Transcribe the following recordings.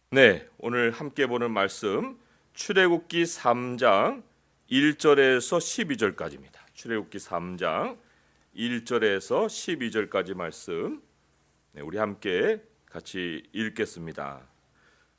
네, 오늘 함께 보는 말씀 출애굽기 3장 1절에서 12절까지입니다. 출애굽기 3장 1절에서 12절까지 말씀 우리 함께 같이 읽겠습니다.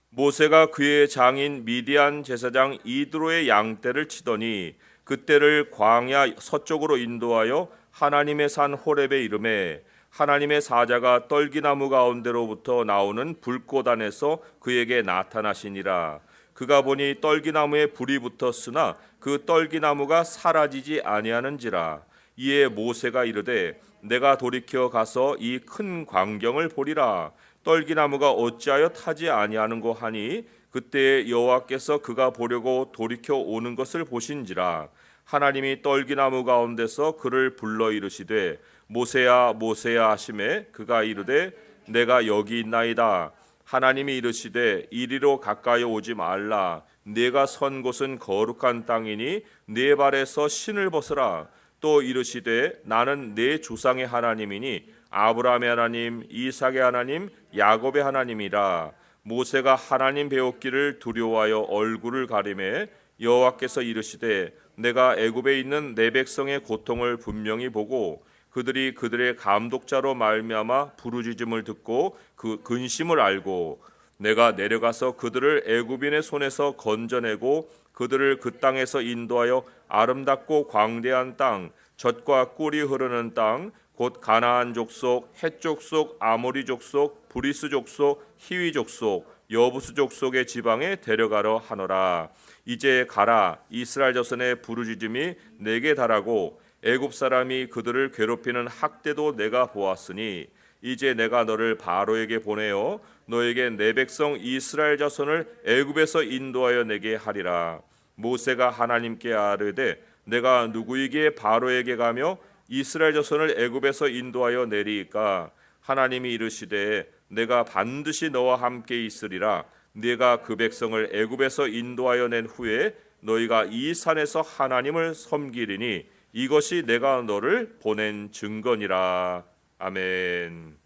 모세가 그의 장인 미디안 제사장 이드로의 양떼를 치더니 그떼를 광야 서쪽으로 인도하여 하나님의 산 호렙에 이르매 하나님의 사자가 떨기나무 가운데로부터 나오는 불꽃 안에서 그에게 나타나시니라. 그가 보니 떨기나무에 불이 붙었으나 그 떨기나무가 사라지지 아니하는지라. 이에 모세가 이르되 내가 돌이켜 가서 이 큰 광경을 보리라. 떨기나무가 어찌하여 타지 아니하는고 하니 그때 여호와께서 그가 보려고 돌이켜 오는 것을 보신지라. 하나님이 떨기나무 가운데서 그를 불러 이르시되 모세야 모세야 하시매 그가 이르되 내가 여기 있나이다. 하나님이 이르시되 이리로 가까이 오지 말라. 네가 선 곳은 거룩한 땅이니 네 발에서 신을 벗으라. 또 이르시되 나는 네 조상의 하나님이니 아브라함의 하나님 이삭의 하나님 야곱의 하나님이라. 모세가 하나님 배웠기를 두려워하여 얼굴을 가리매 여호와께서 이르시되 내가 애굽에 있는 내 백성의 고통을 분명히 보고 그들이 그들의 감독자로 말미암아 부르짖음을 듣고 그 근심을 알고 내가 내려가서 그들을 애굽인의 손에서 건져내고 그들을 그 땅에서 인도하여 아름답고 광대한 땅 젖과 꿀이 흐르는 땅 곧 가나안 족속, 헷 족속, 아모리 족속, 브리스 족속, 히위 족속, 여부스 족속의 지방에 데려가려 하노라. 이제 가라. 이스라엘 자손의 부르짖음이 내게 달하고 애굽 사람이 그들을 괴롭히는 학대도 내가 보았으니 이제 내가 너를 바로에게 보내어 너에게 내 백성 이스라엘 자손을 애굽에서 인도하여 내게 하리라. 모세가 하나님께 아뢰되 내가 누구에게 바로에게 가며 이스라엘 자손을 애굽에서 인도하여 내리까? 하나님이 이르시되 내가 반드시 너와 함께 있으리라. 네가 그 백성을 애굽에서 인도하여 낸 후에 너희가 이 산에서 하나님을 섬기리니 이것이 내가 너를 보낸 증거니라. 아멘.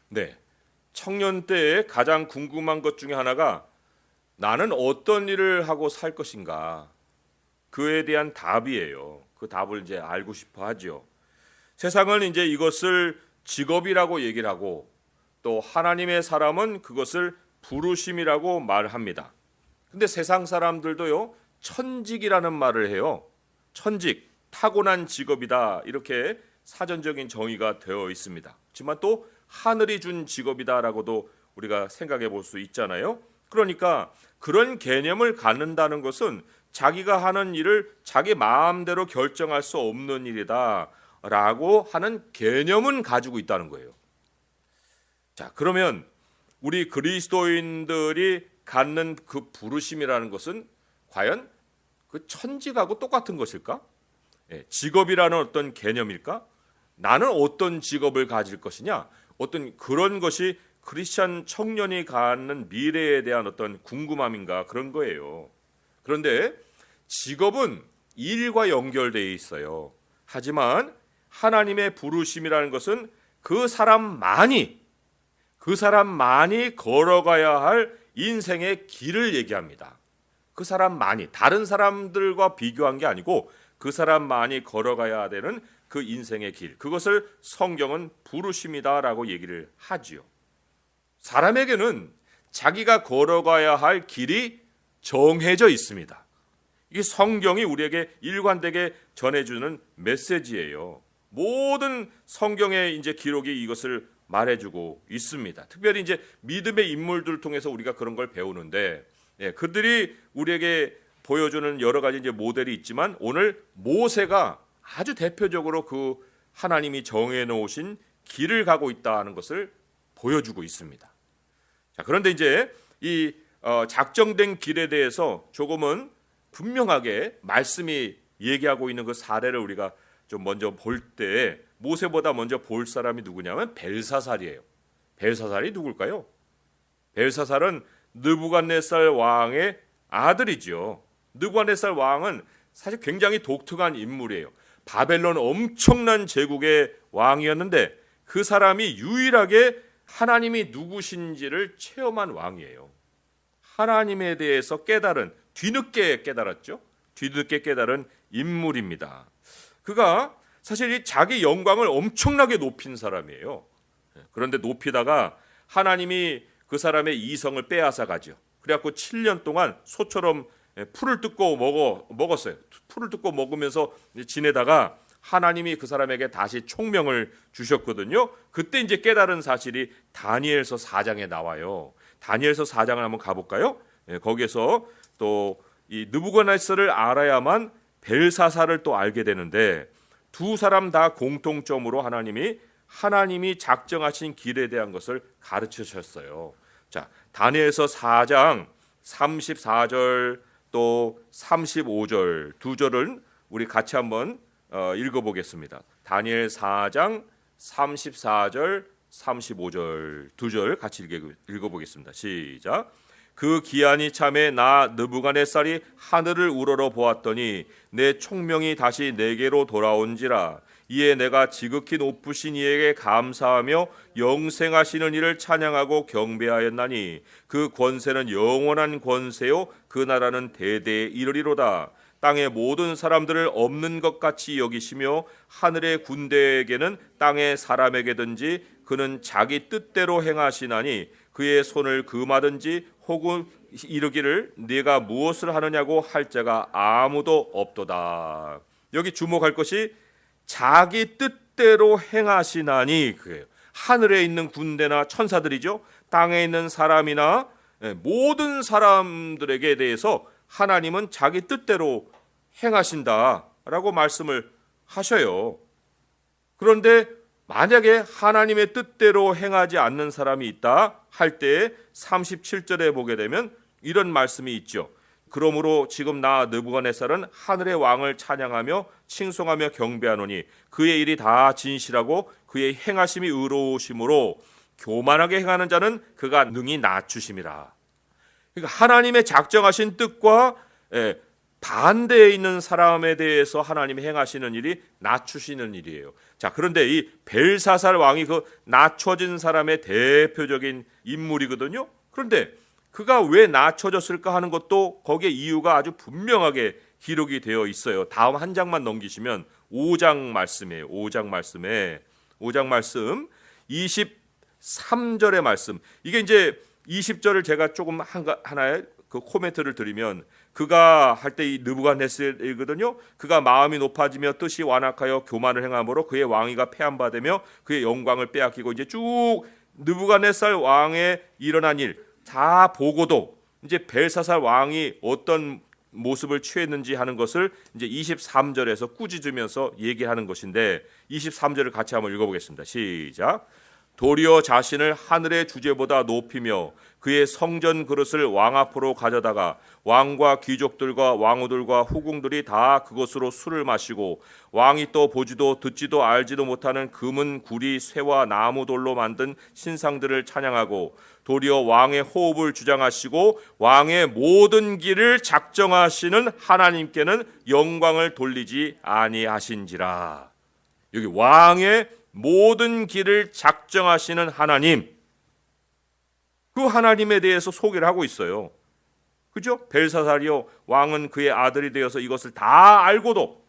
네, 청년 때에 가장 궁금한 것 중에 하나가 나는 어떤 일을 하고 살 것인가? 그에 대한 답이에요. 그 답을 이제 알고 싶어 하죠. 세상은 이제 이것을 직업이라고 얘기를 하고 또 하나님의 사람은 그것을 부르심이라고 말합니다. 근데 세상 사람들도요, 천직이라는 말을 해요. 천직, 타고난 직업이다, 이렇게 사전적인 정의가 되어 있습니다. 하지만 또 하늘이 준 직업이다라고도 우리가 생각해 볼 수 있잖아요. 그러니까 그런 개념을 갖는다는 것은 자기가 하는 일을 자기 마음대로 결정할 수 없는 일이다 라고 하는 개념은 가지고 있다는 거예요. 자, 그러면 우리 그리스도인들이 갖는 그 부르심이라는 것은 과연 그 천직하고 똑같은 것일까? 직업이라는 어떤 개념일까? 나는 어떤 직업을 가질 것이냐? 어떤 그런 것이 크리스찬 청년이 갖는 미래에 대한 어떤 궁금함인가, 그런 거예요. 그런데 직업은 일과 연결되어 있어요. 하지만 하나님의 부르심이라는 것은 그 사람만이 걸어가야 할 인생의 길을 얘기합니다. 그 사람만이, 다른 사람들과 비교한 게 아니고 그 사람만이 걸어가야 되는 그 인생의 길, 그것을 성경은 부르심이다라고 얘기를 하지요. 사람에게는 자기가 걸어가야 할 길이 정해져 있습니다. 이게 성경이 우리에게 일관되게 전해주는 메시지예요. 모든 성경의 이제 기록이 이것을 말해주고 있습니다. 특별히 이제 믿음의 인물들을 통해서 우리가 그런 걸 배우는데, 그들이 우리에게 보여주는 여러 가지 이제 모델이 있지만 오늘 모세가 아주 대표적으로 그 하나님이 정해 놓으신 길을 가고 있다는 것을 보여주고 있습니다. 자, 그런데 이제 이 작정된 길에 대해서 조금은 분명하게 말씀이 얘기하고 있는 그 사례를 우리가 좀 먼저 볼 때 모세보다 먼저 볼 사람이 누구냐면 벨사살이에요. 벨사살이 누굴까요? 벨사살은 느부갓네살 왕의 아들이죠. 느부갓네살 왕은 사실 굉장히 독특한 인물이에요. 바벨론 엄청난 제국의 왕이었는데 그 사람이 유일하게 하나님이 누구신지를 체험한 왕이에요. 하나님에 대해서 뒤늦게 깨달았죠. 뒤늦게 깨달은 인물입니다. 그가 사실 이 자기 영광을 엄청나게 높인 사람이에요. 그런데 높이다가 하나님이 그 사람의 이성을 빼앗아 가죠. 그래갖고 7년 동안 소처럼 풀을 뜯고 먹었어요. 풀을 뜯고 먹으면서 지내다가 하나님이 그 사람에게 다시 총명을 주셨거든요. 그때 이제 깨달은 사실이 다니엘서 4장에 나와요. 다니엘서 4장을 한번 가볼까요? 거기에서 또 이 느부갓네살을 알아야만 벨사살을 또 알게 되는데, 두 사람 다 공통점으로 하나님이 작정하신 길에 대한 것을 가르쳐 주셨어요. 자, 다니엘서 4장 34절 또 35절 두 절은 우리 같이 한번 읽어보겠습니다. 다니엘 4장 34절 35절 두 절 같이 읽어보겠습니다. 시작. 그 기한이 참에 나 느부갓네살이 하늘을 우러러 보았더니 내 총명이 다시 내게로 돌아온지라. 이에 내가 지극히 높으신 이에게 감사하며 영생하시는 이를 찬양하고 경배하였나니 그 권세는 영원한 권세요 그 나라는 대대에 이르리로다. 땅의 모든 사람들을 없는 것 같이 여기시며 하늘의 군대에게는 땅의 사람에게든지 그는 자기 뜻대로 행하시나니 그의 손을 금하든지 혹은 이르기를 네가 무엇을 하느냐고 할 자가 아무도 없도다. 여기 주목할 것이 자기 뜻대로 행하시나니 그예요. 하늘에 있는 군대나 천사들이죠. 땅에 있는 사람이나 모든 사람들에게 대해서 하나님은 자기 뜻대로 행하신다라고 말씀을 하셔요. 그런데 만약에 하나님의 뜻대로 행하지 않는 사람이 있다 할 때 37절에 보게 되면 이런 말씀이 있죠. 그러므로 지금 나 느부갓네살은 하늘의 왕을 찬양하며 칭송하며 경배하노니 그의 일이 다 진실하고 그의 행하심이 의로우심으로 교만하게 행하는 자는 그가 능히 낮추심이라. 그러니까 하나님의 작정하신 뜻과 반대에 있는 사람에 대해서 하나님이 행하시는 일이 낮추시는 일이에요. 자, 그런데 이 벨사살 왕이 그 낮춰진 사람의 대표적인 인물이거든요. 그런데 그가 왜 낮춰졌을까 하는 것도 거기에 이유가 아주 분명하게 기록이 되어 있어요. 다음 한 장만 넘기시면 5장 말씀이에요. 5장 말씀에 5장 말씀 23절의 말씀. 이게 이제 20절을 제가 조금 하나의 그 코멘트를 드리면 그가 할 때 이 느부갓네살이거든요. 그가 마음이 높아지며 뜻이 완악하여 교만을 행함으로 그의 왕위가 폐한받으며 그의 영광을 빼앗기고 이제 쭉 느부갓네살 왕의 일어난 일 다 보고도 이제 벨사살 왕이 어떤 모습을 취했는지 하는 것을 이제 23절에서 꾸짖으면서 얘기하는 것인데 23절을 같이 한번 읽어보겠습니다. 시작. 도리어 자신을 하늘의 주제보다 높이며 그의 성전 그릇을 왕 앞으로 가져다가 왕과 귀족들과 왕후들과 후궁들이 다 그것으로 술을 마시고 왕이 또 보지도 듣지도 알지도 못하는 금은 구리 쇠와 나무돌로 만든 신상들을 찬양하고 도리어 왕의 호흡을 주장하시고 왕의 모든 길을 작정하시는 하나님께는 영광을 돌리지 아니하신지라. 여기 왕의 모든 길을 작정하시는 하나님, 그 하나님에 대해서 소개를 하고 있어요. 그죠? 벨사살이요 왕은 그의 아들이 되어서 이것을 다 알고도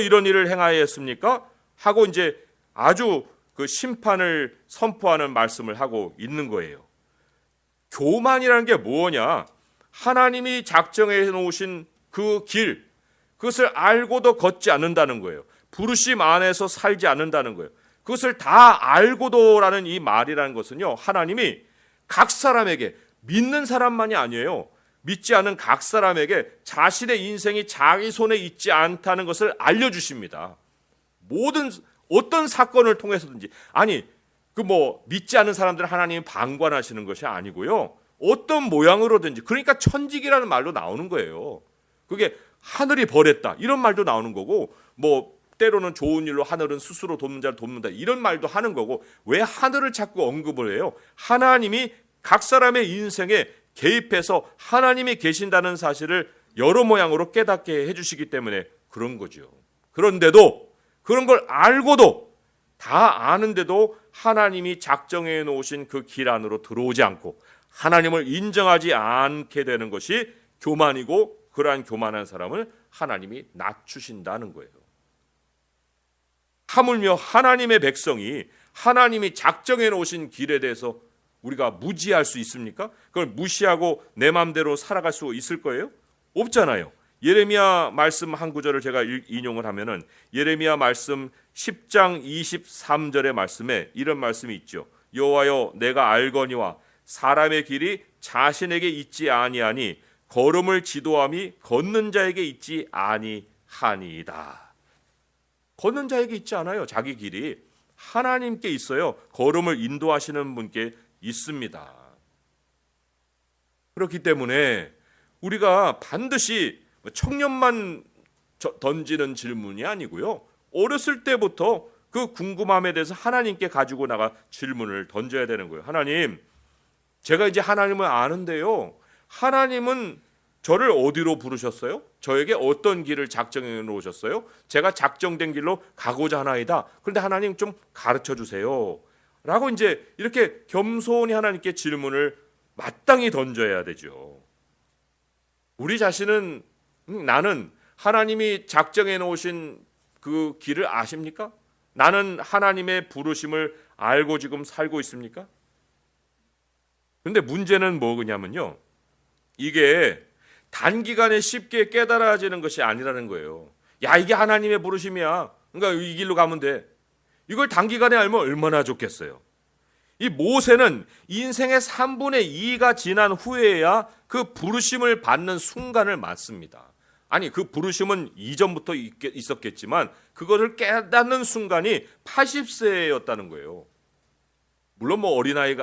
이런 일을 행하였습니까? 하고 이제 아주 그 심판을 선포하는 말씀을 하고 있는 거예요. 교만이라는 게 뭐냐? 하나님이 작정해 놓으신 그 길, 그것을 알고도 걷지 않는다는 거예요. 부르심 안에서 살지 않는다는 거예요. 그것을 다 알고도라는 이 말이라는 것은요, 하나님이 각 사람에게, 믿는 사람만이 아니에요. 믿지 않은 각 사람에게 자신의 인생이 자기 손에 있지 않다는 것을 알려주십니다. 어떤 사건을 통해서든지. 아니, 믿지 않는 사람들은 하나님이 방관하시는 것이 아니고요. 어떤 모양으로든지. 그러니까 천직이라는 말로 나오는 거예요. 그게 하늘이 벌했다. 이런 말도 나오는 거고, 때로는 좋은 일로 하늘은 스스로 돕는 자를 돕는다. 이런 말도 하는 거고, 왜 하늘을 자꾸 언급을 해요? 하나님이 각 사람의 인생에 개입해서 하나님이 계신다는 사실을 여러 모양으로 깨닫게 해주시기 때문에 그런 거죠. 그런데도 그런 걸 알고도 다 아는데도 하나님이 작정해 놓으신 그 길 안으로 들어오지 않고 하나님을 인정하지 않게 되는 것이 교만이고, 그러한 교만한 사람을 하나님이 낮추신다는 거예요. 하물며 하나님의 백성이 하나님이 작정해 놓으신 길에 대해서 우리가 무지할 수 있습니까? 그걸 무시하고 내 마음대로 살아갈 수 있을 거예요? 없잖아요. 예레미야 말씀 한 구절을 제가 인용을 하면은 예레미야 말씀 10장 23절의 말씀에 이런 말씀이 있죠. 여호와여, 내가 알거니와 사람의 길이 자신에게 있지 아니하니 걸음을 지도함이 걷는 자에게 있지 아니하니이다. 걷는 자에게 있지 않아요. 자기 길이 하나님께 있어요. 걸음을 인도하시는 분께 있습니다. 그렇기 때문에 우리가 반드시 청년만 던지는 질문이 아니고요, 어렸을 때부터 그 궁금함에 대해서 하나님께 가지고 나가 질문을 던져야 되는 거예요. 하나님, 제가 이제 하나님을 아는데요, 하나님은 저를 어디로 부르셨어요? 저에게 어떤 길을 작정해 놓으셨어요? 제가 작정된 길로 가고자 하나이다. 그런데 하나님 좀 가르쳐 주세요. 라고 이제 이렇게 겸손히 하나님께 질문을 마땅히 던져야 되죠. 우리 자신은 나는 하나님이 작정해 놓으신 그 길을 아십니까? 나는 하나님의 부르심을 알고 지금 살고 있습니까? 그런데 문제는 뭐냐면요, 이게 단기간에 쉽게 깨달아지는 것이 아니라는 거예요. 야, 이게 하나님의 부르심이야, 그러니까 이 길로 가면 돼. 이걸 단기간에 알면 얼마나 좋겠어요. 이 모세는 인생의 3분의 2가 지난 후에야 그 부르심을 받는 순간을 맞습니다. 아니, 그 부르심은 이전부터 있었겠지만 그것을 깨닫는 순간이 80세였다는 거예요. 물론 뭐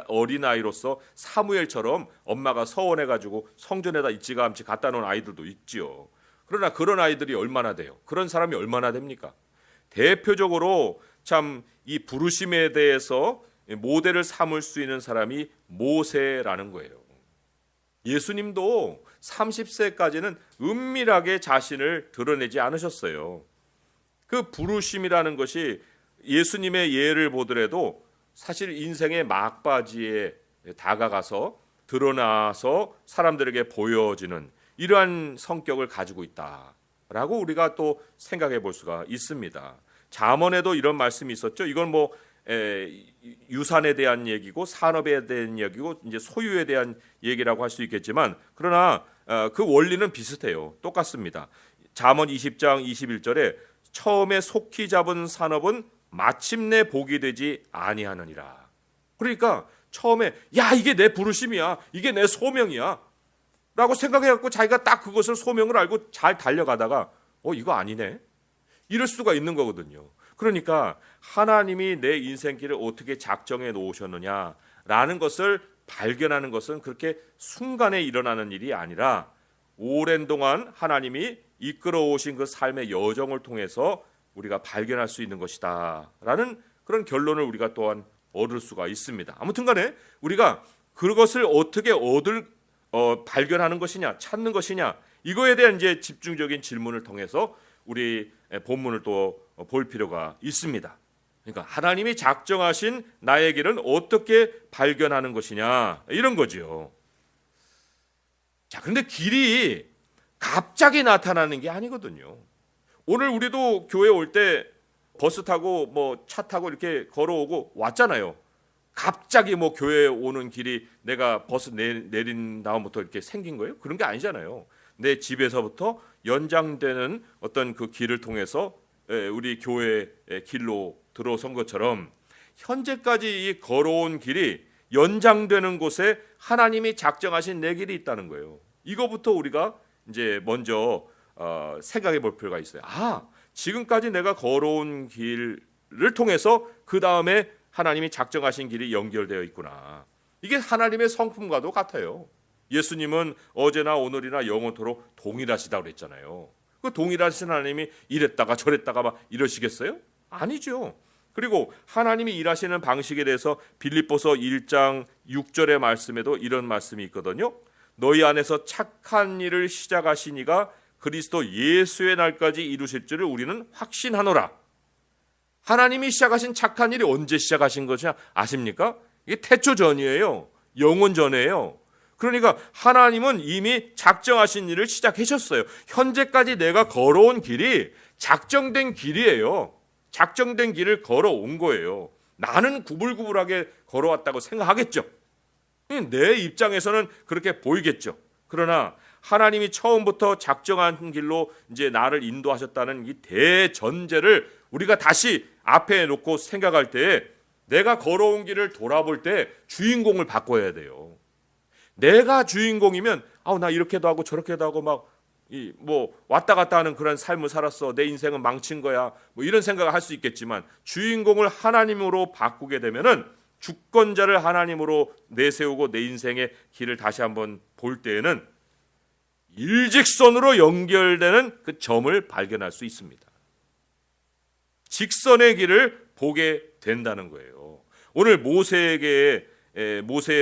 어린아이로서 사무엘처럼 엄마가 서원해가지고 성전에다 일찌감치 갖다 놓은 아이들도 있지요. 그러나 그런 아이들이 얼마나 돼요? 그런 사람이 얼마나 됩니까? 대표적으로 참 이 부르심에 대해서 모델을 삼을 수 있는 사람이 모세라는 거예요. 예수님도 30세까지는 은밀하게 자신을 드러내지 않으셨어요. 그 부르심이라는 것이 예수님의 예를 보더라도 사실 인생의 막바지에 다가가서 드러나서 사람들에게 보여지는 이러한 성격을 가지고 있다라고 우리가 또 생각해 볼 수가 있습니다. 잠언에도 이런 말씀이 있었죠. 이건 뭐 유산에 대한 얘기고 산업에 대한 얘기고 이제 소유에 대한 얘기라고 할 수 있겠지만, 그러나 그 원리는 비슷해요. 똑같습니다. 잠언 20장 21절에 처음에 속히 잡은 산업은 마침내 복이 되지 아니하느니라. 그러니까 처음에 야, 이게 내 부르심이야, 이게 내 소명이야 라고 생각해갖고 자기가 딱 그것을 소명을 알고 잘 달려가다가 이거 아니네, 이럴 수가 있는 거거든요. 그러니까 하나님이 내 인생길을 어떻게 작정해 놓으셨느냐라는 것을 발견하는 것은 그렇게 순간에 일어나는 일이 아니라 오랜 동안 하나님이 이끌어 오신 그 삶의 여정을 통해서 우리가 발견할 수 있는 것이다 라는 그런 결론을 우리가 또한 얻을 수가 있습니다. 아무튼 간에 우리가 그것을 어떻게 발견하는 것이냐, 찾는 것이냐, 이거에 대한 이제 집중적인 질문을 통해서 우리 본문을 또 볼 필요가 있습니다. 그러니까 하나님이 작정하신 나의 길은 어떻게 발견하는 것이냐, 이런 거죠. 자, 그런데 길이 갑자기 나타나는 게 아니거든요. 오늘 우리도 교회 올 때 버스 타고 뭐 차 타고 이렇게 걸어오고 왔잖아요. 갑자기 뭐 교회 오는 길이 내가 버스 내린 다음부터 이렇게 생긴 거예요? 그런 게 아니잖아요. 내 집에서부터 연장되는 어떤 그 길을 통해서 우리 교회의 길로 들어선 것처럼 현재까지 이 걸어온 길이 연장되는 곳에 하나님이 작정하신 내 길이 있다는 거예요. 이거부터 우리가 이제 먼저 생각해 볼 필요가 있어요. 지금까지 내가 걸어온 길을 통해서 그 다음에 하나님이 작정하신 길이 연결되어 있구나. 이게 하나님의 성품과도 같아요. 예수님은 어제나 오늘이나 영원토록 동일하시다고 그랬잖아요. 그 동일하신 하나님이 이랬다가 저랬다가 막 이러시겠어요? 아니죠. 그리고 하나님이 일하시는 방식에 대해서 빌립보서 1장 6절의 말씀에도 이런 말씀이 있거든요. 너희 안에서 착한 일을 시작하신 이가 그리스도 예수의 날까지 이루실 줄을 우리는 확신하노라. 하나님이 시작하신 착한 일이 언제 시작하신 것이 아십니까? 이게 태초 전이에요. 영원 전이에요. 그러니까 하나님은 이미 작정하신 일을 시작하셨어요. 현재까지 내가 걸어온 길이 작정된 길이에요. 작정된 길을 걸어온 거예요. 나는 구불구불하게 걸어왔다고 생각하겠죠. 내 입장에서는 그렇게 보이겠죠. 그러나 하나님이 처음부터 작정한 길로 이제 나를 인도하셨다는 이 대전제를 우리가 다시 앞에 놓고 생각할 때 내가 걸어온 길을 돌아볼 때 주인공을 바꿔야 돼요. 내가 주인공이면 나 이렇게도 하고 저렇게도 하고 막 왔다 갔다 하는 그런 삶을 살았어. 내 인생은 망친 거야. 이런 생각을 할 수 있겠지만 주인공을 하나님으로 바꾸게 되면은 주권자를 하나님으로 내세우고 내 인생의 길을 다시 한번 볼 때에는 일직선으로 연결되는 그 점을 발견할 수 있습니다. 직선의 길을 보게 된다는 거예요. 오늘 모세의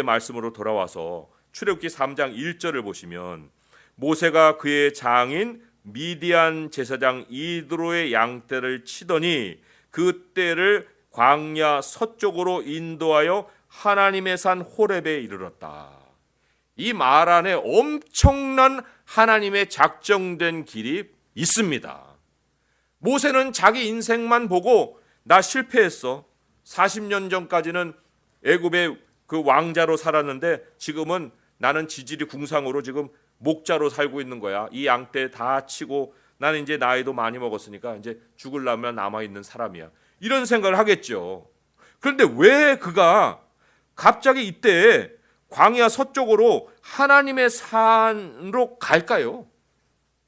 말씀으로 돌아와서 출애굽기 3장 1절을 보시면 모세가 그의 장인 미디안 제사장 이드로의 양떼를 치더니 그 떼를 광야 서쪽으로 인도하여 하나님의 산 호렙에 이르렀다. 이 말 안에 엄청난 하나님의 작정된 길이 있습니다. 모세는 자기 인생만 보고 나 실패했어. 40년 전까지는 애굽의 그 왕자로 살았는데 지금은 나는 지질이 궁상으로 지금 목자로 살고 있는 거야. 이 양떼 다 치고 나는 이제 나이도 많이 먹었으니까 이제 죽으려면 남아있는 사람이야. 이런 생각을 하겠죠. 그런데 왜 그가 갑자기 이때 광야 서쪽으로 하나님의 산으로 갈까요?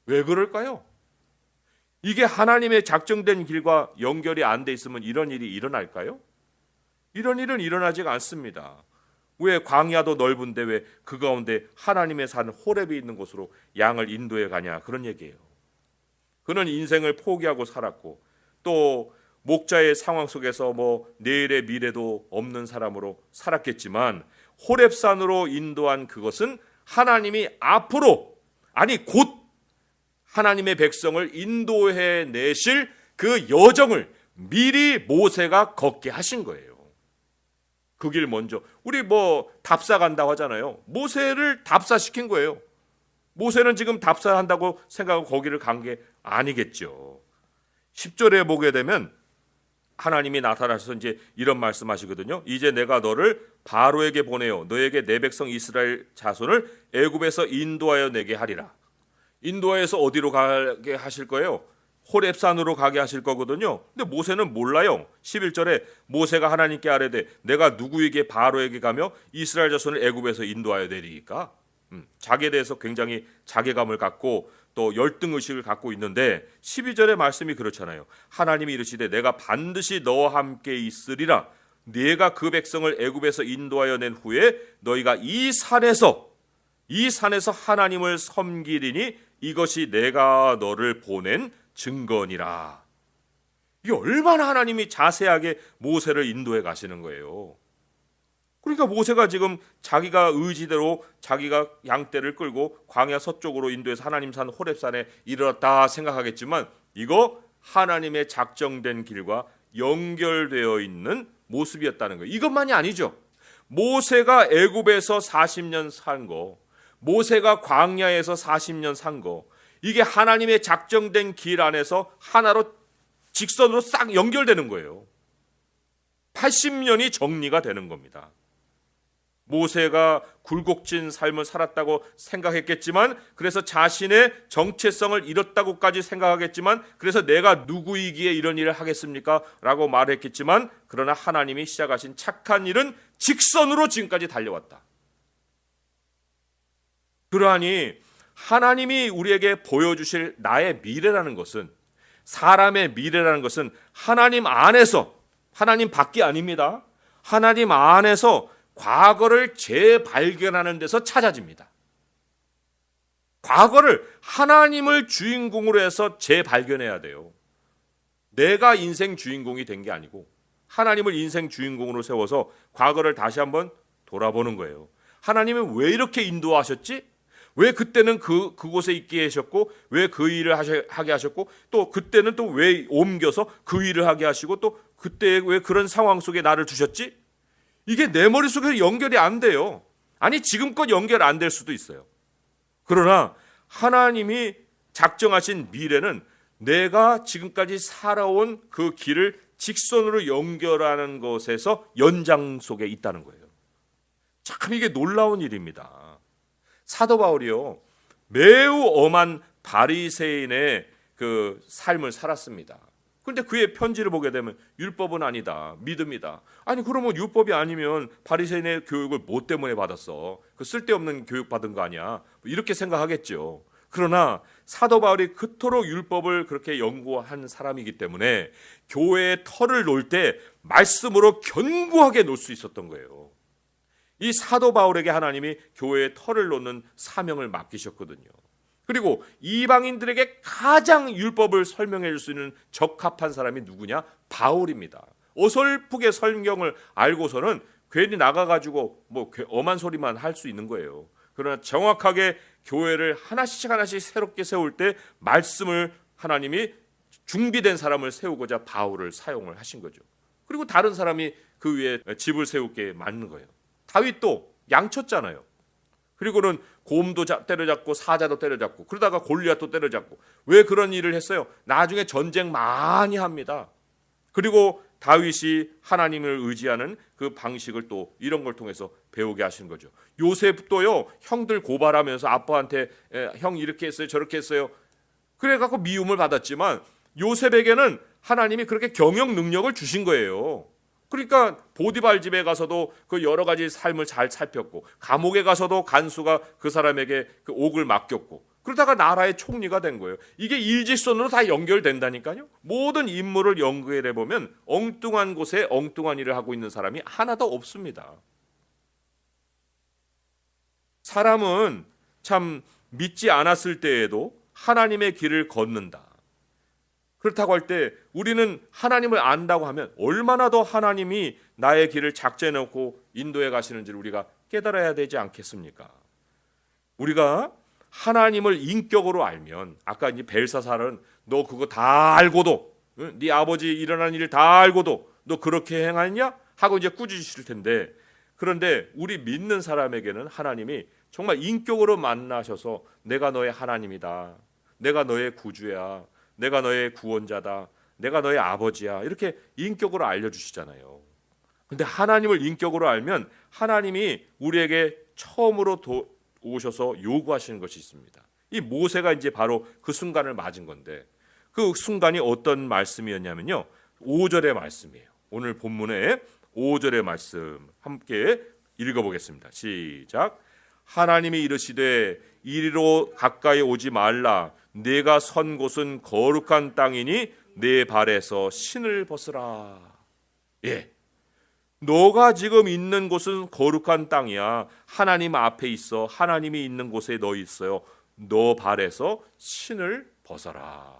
왜 그럴까요? 이게 하나님의 작정된 길과 연결이 안 돼 있으면 이런 일이 일어날까요? 이런 일은 일어나지가 않습니다. 왜 광야도 넓은데 왜 그 가운데 하나님의 산 호렙이 있는 곳으로 양을 인도해 가냐, 그런 얘기예요. 그는 인생을 포기하고 살았고 또 목자의 상황 속에서 내일의 미래도 없는 사람으로 살았겠지만 호렙산으로 인도한 그것은 하나님이 앞으로 곧 하나님의 백성을 인도해 내실 그 여정을 미리 모세가 걷게 하신 거예요. 그 길 먼저 우리 답사 간다고 하잖아요. 모세를 답사시킨 거예요. 모세는 지금 답사한다고 생각하고 거기를 간 게 아니겠죠. 10절에 보게 되면 하나님이 나타나셔서 이제 이런 말씀하시거든요. 이제 내가 너를 바로에게 보내어 너에게 내 백성 이스라엘 자손을 애굽에서 인도하여 내게 하리라. 인도하여서 어디로 가게 하실 거예요? 호렙산으로 가게 하실 거거든요. 근데 모세는 몰라요. 11절에 모세가 하나님께 아뢰되 내가 누구에게 바로에게 가며 이스라엘 자손을 애굽에서 인도하여 내리까? 자기에 대해서 굉장히 자괴감을 갖고 또 열등의식을 갖고 있는데 12절의 말씀이 그렇잖아요. 하나님이 이르시되 내가 반드시 너와 함께 있으리라. 네가 그 백성을 애굽에서 인도하여 낸 후에 너희가 이 산에서 하나님을 섬기리니 이것이 내가 너를 보낸 증거니라. 이게 얼마나 하나님이 자세하게 모세를 인도해 가시는 거예요. 그러니까 모세가 지금 자기가 의지대로 자기가 양떼를 끌고 광야 서쪽으로 인도해서 하나님 산 호렙산에 이르렀다 생각하겠지만 이거 하나님의 작정된 길과 연결되어 있는 모습이었다는 거예요. 이것만이 아니죠. 모세가 애굽에서 40년 산 거, 모세가 광야에서 40년 산 거, 이게 하나님의 작정된 길 안에서 하나로 직선으로 싹 연결되는 거예요. 80년이 정리가 되는 겁니다. 모세가 굴곡진 삶을 살았다고 생각했겠지만, 그래서 자신의 정체성을 잃었다고까지 생각하겠지만, 그래서 내가 누구이기에 이런 일을 하겠습니까? 라고 말했겠지만, 그러나 하나님이 시작하신 착한 일은 직선으로 지금까지 달려왔다. 그러하니 하나님이 우리에게 보여주실 나의 미래라는 것은, 사람의 미래라는 것은 하나님 안에서, 하나님 밖이 아닙니다. 하나님 안에서 과거를 재발견하는 데서 찾아집니다. 과거를 하나님을 주인공으로 해서 재발견해야 돼요. 내가 인생 주인공이 된 게 아니고 하나님을 인생 주인공으로 세워서 과거를 다시 한번 돌아보는 거예요. 하나님은 왜 이렇게 인도하셨지? 왜 그때는 그곳에 있게 하셨고, 왜 그 일을 하게 하셨고, 또 그때는 또 왜 옮겨서 그 일을 하게 하시고, 또 그때 왜 그런 상황 속에 나를 두셨지? 이게 내 머릿속에 연결이 안 돼요. 아니, 지금껏 연결 안 될 수도 있어요. 그러나 하나님이 작정하신 미래는 내가 지금까지 살아온 그 길을 직선으로 연결하는 것에서 연장 속에 있다는 거예요. 참 이게 놀라운 일입니다. 사도 바울이요, 매우 엄한 바리새인의 그 삶을 살았습니다. 그런데 그의 편지를 보게 되면 율법은 아니다, 믿음이다. 아니, 그러면 율법이 아니면 바리새인의 교육을 뭐 때문에 받았어? 그 쓸데없는 교육 받은 거 아니야? 이렇게 생각하겠죠. 그러나 사도 바울이 그토록 율법을 그렇게 연구한 사람이기 때문에 교회의 터를 놓을 때 말씀으로 견고하게 놓을 수 있었던 거예요. 이 사도 바울에게 하나님이 교회의 터를 놓는 사명을 맡기셨거든요. 그리고 이방인들에게 가장 율법을 설명해 줄 수 있는 적합한 사람이 누구냐? 바울입니다. 어설프게 성경을 알고서는 괜히 나가가지고 뭐 엄한 소리만 할 수 있는 거예요. 그러나 정확하게 교회를 하나씩 하나씩 새롭게 세울 때 말씀을 하나님이 준비된 사람을 세우고자 바울을 사용을 하신 거죠. 그리고 다른 사람이 그 위에 집을 세우게 맞는 거예요. 다윗도 양쳤잖아요. 그리고는 곰도 때려잡고 사자도 때려잡고 그러다가 골리앗도 때려잡고. 왜 그런 일을 했어요? 나중에 전쟁 많이 합니다. 그리고 다윗이 하나님을 의지하는 그 방식을 또 이런 걸 통해서 배우게 하신 거죠. 요셉도요, 형들 고발하면서 아빠한테 형 이렇게 했어요 저렇게 했어요 그래갖고 미움을 받았지만 요셉에게는 하나님이 그렇게 경영 능력을 주신 거예요. 그러니까 보디발 집에 가서도 그 여러 가지 삶을 잘 살폈고, 감옥에 가서도 간수가 그 사람에게 그 옥을 맡겼고, 그러다가 나라의 총리가 된 거예요. 이게 일직선으로 다 연결된다니까요. 모든 인물을 연구해 보면 엉뚱한 곳에 엉뚱한 일을 하고 있는 사람이 하나도 없습니다. 사람은 참 믿지 않았을 때에도 하나님의 길을 걷는다. 그렇다고 할 때 우리는 하나님을 안다고 하면 얼마나 더 하나님이 나의 길을 작정해 놓고 인도해 가시는지를 우리가 깨달아야 되지 않겠습니까? 우리가 하나님을 인격으로 알면, 아까 이제 벨사살은 너 그거 다 알고도, 네 아버지 일어난 일 다 알고도 너 그렇게 행하냐? 하고 이제 꾸짖으실 텐데, 그런데 우리 믿는 사람에게는 하나님이 정말 인격으로 만나셔서 내가 너의 하나님이다, 내가 너의 구주야, 내가 너의 구원자다, 내가 너의 아버지야, 이렇게 인격으로 알려주시잖아요. 근데 하나님을 인격으로 알면 하나님이 우리에게 처음으로 오셔서 요구하시는 것이 있습니다. 이 모세가 이제 바로 그 순간을 맞은 건데, 그 순간이 어떤 말씀이었냐면요, 5절의 말씀이에요. 오늘 본문의 5절의 말씀 함께 읽어보겠습니다. 시작. 하나님이 이르시되 이리로 가까이 오지 말라. 내가 선 곳은 거룩한 땅이니 내 발에서 신을 벗으라. 예, 너가 지금 있는 곳은 거룩한 땅이야. 하나님 앞에 있어. 하나님이 있는 곳에 너 있어요. 너 발에서 신을 벗어라.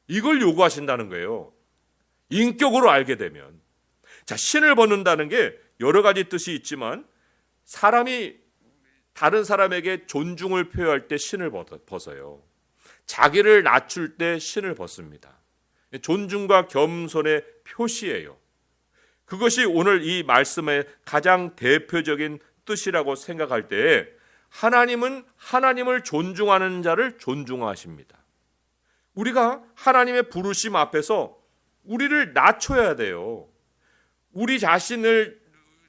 이걸 요구하신다는 거예요. 인격으로 알게 되면. 자, 신을 벗는다는 게 여러 가지 뜻이 있지만, 사람이 다른 사람에게 존중을 표할 때 신을 벗어요. 자기를 낮출 때 신을 벗습니다. 존중과 겸손의 표시예요. 그것이 오늘 이 말씀의 가장 대표적인 뜻이라고 생각할 때, 하나님은 하나님을 존중하는 자를 존중하십니다. 우리가 하나님의 부르심 앞에서 우리를 낮춰야 돼요. 우리 자신을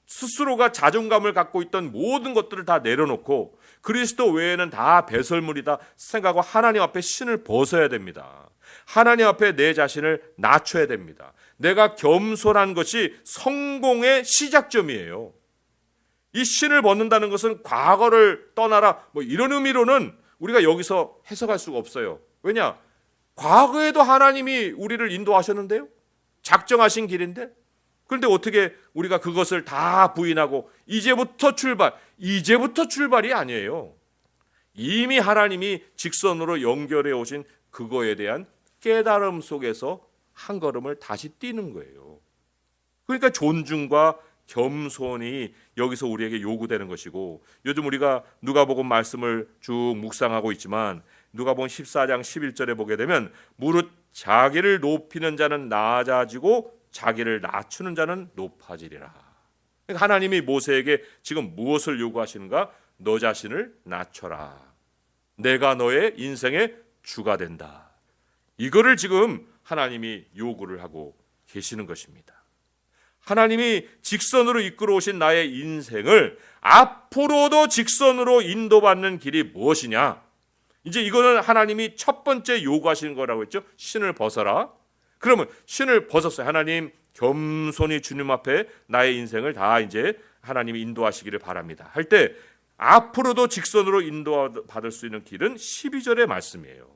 스스로가 자존감을 갖고 있던 모든 것들을 다 내려놓고 그리스도 외에는 다 배설물이다 생각하고 하나님 앞에 신을 벗어야 됩니다. 하나님 앞에 내 자신을 낮춰야 됩니다. 내가 겸손한 것이 성공의 시작점이에요. 이 신을 벗는다는 것은 과거를 떠나라 뭐 이런 의미로는 우리가 여기서 해석할 수가 없어요. 왜냐? 과거에도 하나님이 우리를 인도하셨는데요. 작정하신 길인데. 그런데 어떻게 우리가 그것을 다 부인하고 이제부터 출발이 아니에요. 이미 하나님이 직선으로 연결해 오신 그거에 대한 깨달음 속에서 한 걸음을 다시 뛰는 거예요. 그러니까 존중과 겸손이 여기서 우리에게 요구되는 것이고, 요즘 우리가 누가복음 말씀을 쭉 묵상하고 있지만 누가복음 14장 11절에 보게 되면 무릇 자기를 높이는 자는 낮아지고 자기를 낮추는 자는 높아지리라. 그러니까 하나님이 모세에게 지금 무엇을 요구하시는가? 너 자신을 낮춰라. 내가 너의 인생의 주가 된다. 이거를 지금 하나님이 요구를 하고 계시는 것입니다. 하나님이 직선으로 이끌어 오신 나의 인생을 앞으로도 직선으로 인도받는 길이 무엇이냐? 이제 이거는 하나님이 첫 번째 요구하시는 거라고 했죠. 신을 벗어라. 그러면 신을 벗었어요. 하나님, 겸손히 주님 앞에 나의 인생을 다 이제 하나님이 인도하시기를 바랍니다. 할 때 앞으로도 직선으로 인도받을 수 있는 길은 12절의 말씀이에요.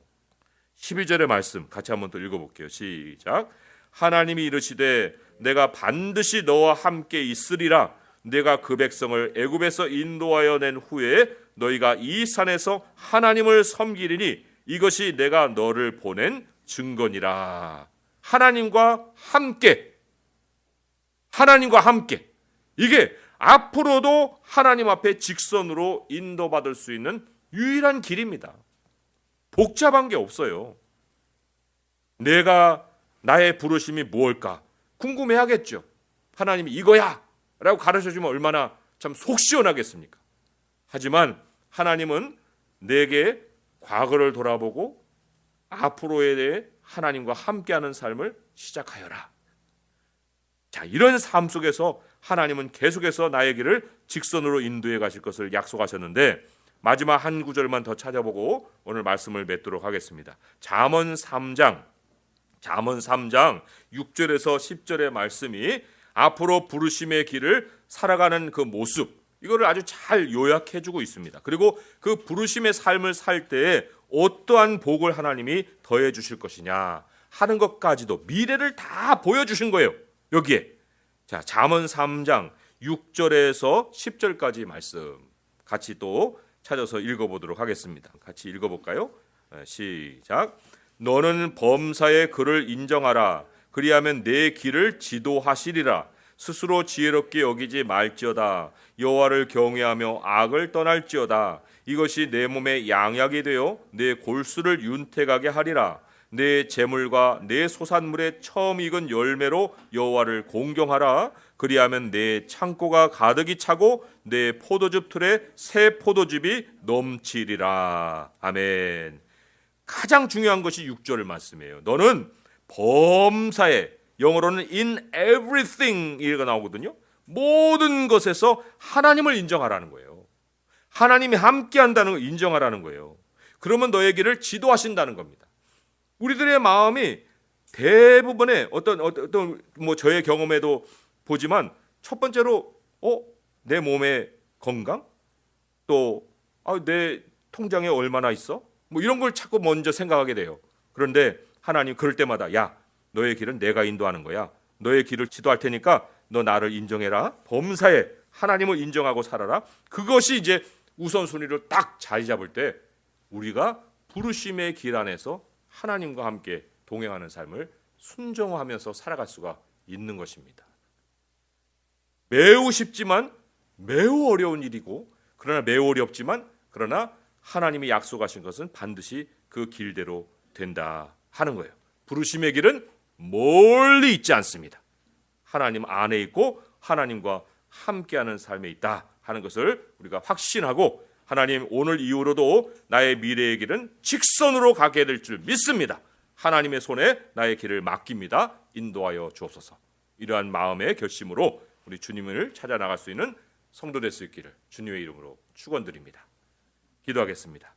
12절의 말씀 같이 한번 더 읽어볼게요. 시작. 하나님이 이르시되 내가 반드시 너와 함께 있으리라. 내가 그 백성을 애굽에서 인도하여 낸 후에 너희가 이 산에서 하나님을 섬기리니 이것이 내가 너를 보낸 증거니라. 하나님과 함께, 하나님과 함께. 이게 앞으로도 하나님 앞에 직선으로 인도받을 수 있는 유일한 길입니다. 복잡한 게 없어요. 내가 나의 부르심이 무엇일까 궁금해하겠죠. 하나님이 이거야 라고 가르쳐주면 얼마나 참 속 시원하겠습니까? 하지만 하나님은 내게 과거를 돌아보고 앞으로에 대해 하나님과 함께하는 삶을 시작하여라. 자, 이런 삶 속에서 하나님은 계속해서 나의 길을 직선으로 인도해 가실 것을 약속하셨는데 마지막 한 구절만 더 찾아보고 오늘 말씀을 맺도록 하겠습니다. 잠언 3장 6절에서 10절의 말씀이 앞으로 부르심의 길을 살아가는 그 모습, 이거를 아주 잘 요약해 주고 있습니다. 그리고 그 부르심의 삶을 살 때에 어떠한 복을 하나님이 더해 주실 것이냐 하는 것까지도 미래를 다 보여주신 거예요. 여기에. 자, 잠언 3장 6절에서 10절까지 말씀 같이 또 찾아서 읽어보도록 하겠습니다. 같이 읽어볼까요? 시작. 너는 범사의 그를 인정하라. 그리하면 내 길을 지도하시리라. 스스로 지혜롭게 여기지 말지어다. 여호와를 경외하며 악을 떠날지어다. 이것이 내 몸에 양약이 되어 내 골수를 윤택하게 하리라. 내 재물과 내 소산물의 처음 익은 열매로 여호와를 공경하라. 그리하면 내 창고가 가득히 차고 내 포도즙 틀에 새 포도즙이 넘치리라. 아멘. 가장 중요한 것이 6절 말씀이에요. 너는 범사에, 영어로는 in everything 이가 나오거든요. 모든 것에서 하나님을 인정하라는 거예요. 하나님이 함께한다는 걸 인정하라는 거예요. 그러면 너의 길을 지도하신다는 겁니다. 우리들의 마음이 대부분의 어떤 뭐 저의 경험에도 보지만 첫 번째로 내 몸의 건강, 또 내 통장에 얼마나 있어? 뭐 이런 걸 자꾸 먼저 생각하게 돼요. 그런데 하나님 그럴 때마다 야, 너의 길은 내가 인도하는 거야. 너의 길을 지도할 테니까 너 나를 인정해라. 범사에 하나님을 인정하고 살아라. 그것이 이제 우선순위를 딱 자리 잡을 때 우리가 부르심의 길 안에서 하나님과 함께 동행하는 삶을 순종하면서 살아갈 수가 있는 것입니다. 매우 쉽지만 매우 어려운 일이고, 그러나 매우 어렵지만 그러나 하나님이 약속하신 것은 반드시 그 길대로 된다 하는 거예요. 부르심의 길은 멀리 있지 않습니다. 하나님 안에 있고 하나님과 함께하는 삶에 있다 하는 것을 우리가 확신하고, 하나님 오늘 이후로도 나의 미래의 길은 직선으로 가게 될 줄 믿습니다. 하나님의 손에 나의 길을 맡깁니다. 인도하여 주옵소서. 이러한 마음의 결심으로 우리 주님을 찾아 나갈 수 있는 성도 될 수 있기를 주님의 이름으로 축원드립니다. 기도하겠습니다.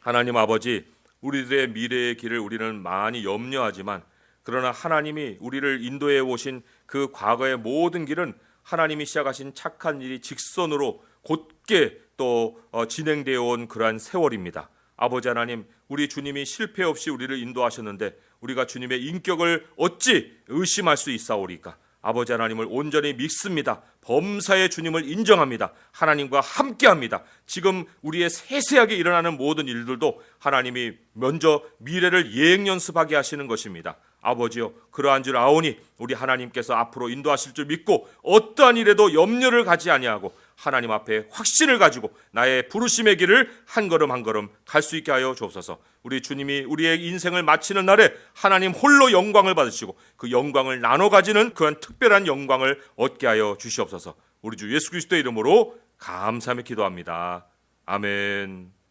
하나님 아버지, 우리들의 미래의 길을 우리는 많이 염려하지만 그러나 하나님이 우리를 인도해 오신 그 과거의 모든 길은 하나님이 시작하신 착한 일이 직선으로 곧게 또 진행되어 온 그러한 세월입니다. 아버지 하나님, 우리 주님이 실패 없이 우리를 인도하셨는데 우리가 주님의 인격을 어찌 의심할 수 있사오리까? 아버지 하나님을 온전히 믿습니다. 범사의 주님을 인정합니다. 하나님과 함께합니다. 지금 우리의 세세하게 일어나는 모든 일들도 하나님이 먼저 미래를 예행 연습하게 하시는 것입니다. 아버지요, 그러한 줄 아오니 우리 하나님께서 앞으로 인도하실 줄 믿고 어떠한 일에도 염려를 가지 아니하고 하나님 앞에 확신을 가지고 나의 부르심의 길을 한 걸음 한 걸음 갈 수 있게 하여 주옵소서. 우리 주님이 우리의 인생을 마치는 날에 하나님 홀로 영광을 받으시고 그 영광을 나눠 가지는 그런 특별한 영광을 얻게 하여 주시옵소서. 우리 주 예수 그리스도의 이름으로 감사하며 기도합니다. 아멘.